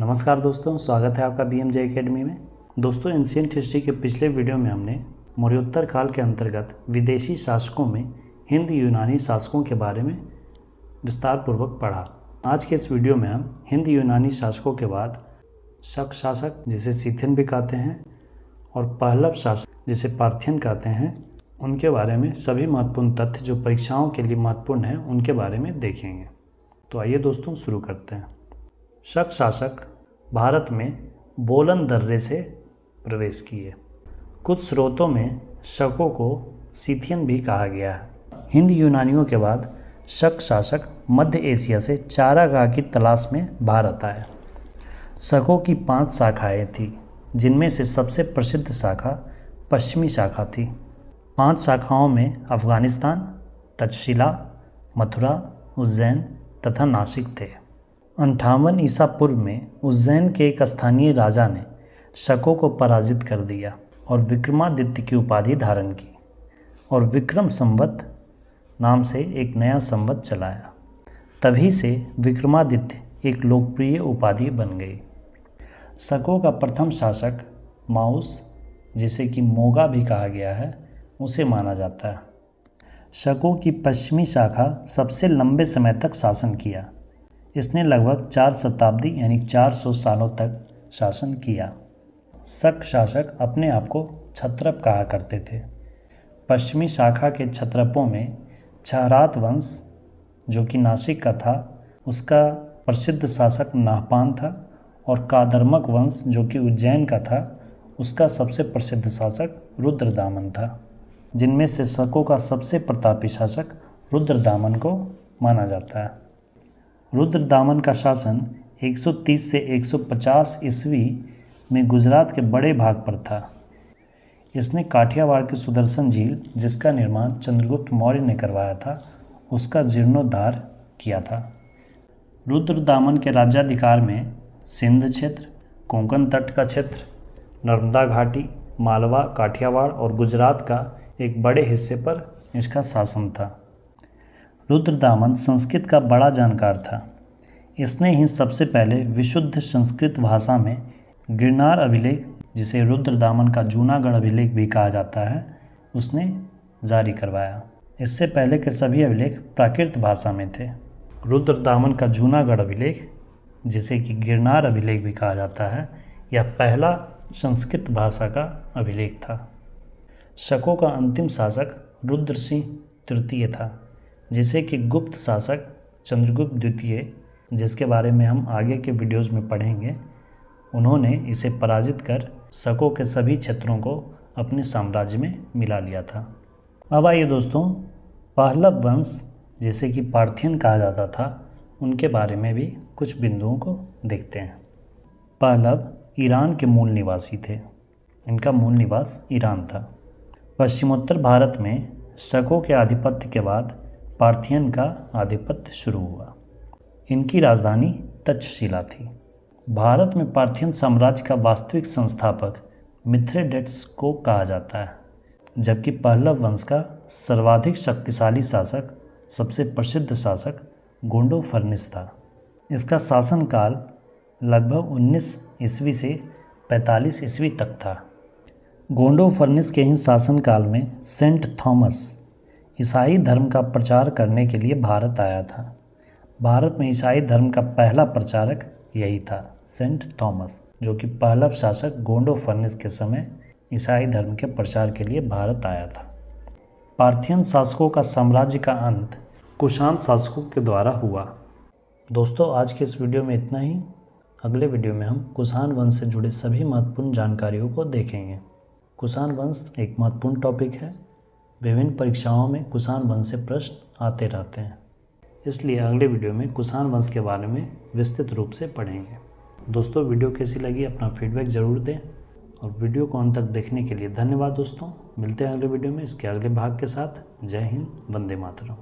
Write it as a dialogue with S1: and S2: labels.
S1: नमस्कार दोस्तों, स्वागत है आपका BMJ एकेडमी में। दोस्तों, एंशिएंट हिस्ट्री के पिछले वीडियो में हमने मौर्योत्तर काल के अंतर्गत विदेशी शासकों में हिंद यूनानी शासकों के बारे में विस्तार पूर्वक पढ़ा। आज के इस वीडियो में हम हिंद यूनानी शासकों के बाद शक शासक, जिसे सीथियन भी कहते हैं, और पहलव शासक, जिसे पार्थियन कहते हैं, उनके बारे में सभी महत्वपूर्ण तथ्य जो परीक्षाओं के लिए महत्वपूर्ण हैं उनके बारे में देखेंगे। तो आइए दोस्तों शुरू करते हैं। शक शासक भारत में बोलन दर्रे से प्रवेश किए। कुछ स्रोतों में शकों को सीथियन भी कहा गया है। हिंद यूनानियों के बाद शक शासक मध्य एशिया से चारागाह की तलाश में भारत आए। शकों की 5 शाखाएं थीं, जिनमें से सबसे प्रसिद्ध शाखा पश्चिमी शाखा थी। 5 शाखाओं में अफगानिस्तान, तक्षशिला, मथुरा, उज्जैन तथा नासिक थे। 58 ईसा पूर्व में उज्जैन के एक स्थानीय राजा ने शकों को पराजित कर दिया और विक्रमादित्य की उपाधि धारण की और विक्रम संवत नाम से एक नया संवत चलाया। तभी से विक्रमादित्य एक लोकप्रिय उपाधि बन गई। शकों का प्रथम शासक माउस, जिसे कि मोगा भी कहा गया है, उसे माना जाता है। शकों की पश्चिमी शाखा सबसे लंबे समय तक शासन किया। इसने लगभग 4 शताब्दी यानी 400 सालों तक शासन किया। शक शासक अपने आप को क्षत्रप कहा करते थे। पश्चिमी शाखा के क्षत्रपों में छहरात वंश, जो कि नासिक का था, उसका प्रसिद्ध शासक नाहपान था, और कादर्मक वंश, जो कि उज्जैन का था, उसका सबसे प्रसिद्ध शासक रुद्रदामन था। जिनमें से शकों का सबसे प्रतापी शासक रुद्रदामन को माना जाता है। रुद्रदामन का शासन 130 से 150 ईस्वी में गुजरात के बड़े भाग पर था। इसने काठियावाड़ के सुदर्शन झील, जिसका निर्माण चंद्रगुप्त मौर्य ने करवाया था, उसका जीर्णोद्धार किया था। रुद्रदामन के राज्याधिकार में सिंध क्षेत्र, कोंकण तट का क्षेत्र, नर्मदा घाटी, मालवा, काठियावाड़ और गुजरात का एक बड़े हिस्से पर इसका शासन था। रुद्रदामन संस्कृत का बड़ा जानकार था। इसने ही सबसे पहले विशुद्ध संस्कृत भाषा में गिरनार अभिलेख, जिसे रुद्रदामन का जूनागढ़ अभिलेख भी कहा जाता है, उसने जारी करवाया। इससे पहले के सभी अभिलेख प्राकृत भाषा में थे। रुद्रदामन का जूनागढ़ अभिलेख, जिसे कि गिरनार अभिलेख भी कहा जाता है, यह पहला संस्कृत भाषा का अभिलेख था। शकों का अंतिम शासक रुद्रसिंह तृतीय था, जिसे कि गुप्त शासक चंद्रगुप्त द्वितीय, जिसके बारे में हम आगे के वीडियोस में पढ़ेंगे, उन्होंने इसे पराजित कर शकों के सभी क्षेत्रों को अपने साम्राज्य में मिला लिया था। अब आइए दोस्तों, पहलव वंश, जिसे कि पार्थियन कहा जाता था, उनके बारे में भी कुछ बिंदुओं को देखते हैं। पहलव ईरान के मूल निवासी थे। इनका मूल निवास ईरान था। पश्चिमोत्तर भारत में शकों के आधिपत्य के बाद पार्थियन का आधिपत्य शुरू हुआ। इनकी राजधानी तक्षशिला थी। भारत में पार्थियन साम्राज्य का वास्तविक संस्थापक मिथ्रेडेट्स को कहा जाता है, जबकि पहलव वंश का सर्वाधिक शक्तिशाली शासक, सबसे प्रसिद्ध शासक गोंडोफर्निस था। इसका शासनकाल लगभग 19 ईस्वी से 45 ईस्वी तक था। गोंडोफर्निस के ही शासनकाल में सेंट थॉमस ईसाई धर्म का प्रचार करने के लिए भारत आया था। भारत में ईसाई धर्म का पहला प्रचारक यही था, सेंट थॉमस, जो कि पहलव शासक गोंडोफर्निस के समय ईसाई धर्म के प्रचार के लिए भारत आया था। पार्थियन शासकों का साम्राज्य का अंत कुषाण शासकों के द्वारा हुआ। दोस्तों, आज के इस वीडियो में इतना ही। अगले वीडियो में हम कुषाण वंश से जुड़े सभी महत्वपूर्ण जानकारियों को देखेंगे। कुषाण वंश एक महत्वपूर्ण टॉपिक है। विभिन्न परीक्षाओं में कुषाण वंश से प्रश्न आते रहते हैं, इसलिए अगले वीडियो में कुषाण वंश के बारे में विस्तृत रूप से पढ़ेंगे। दोस्तों, वीडियो कैसी लगी अपना फीडबैक ज़रूर दें, और वीडियो को अंत तक देखने के लिए धन्यवाद दोस्तों। मिलते हैं अगले वीडियो में इसके अगले भाग के साथ। जय हिंद, वंदे मातरम।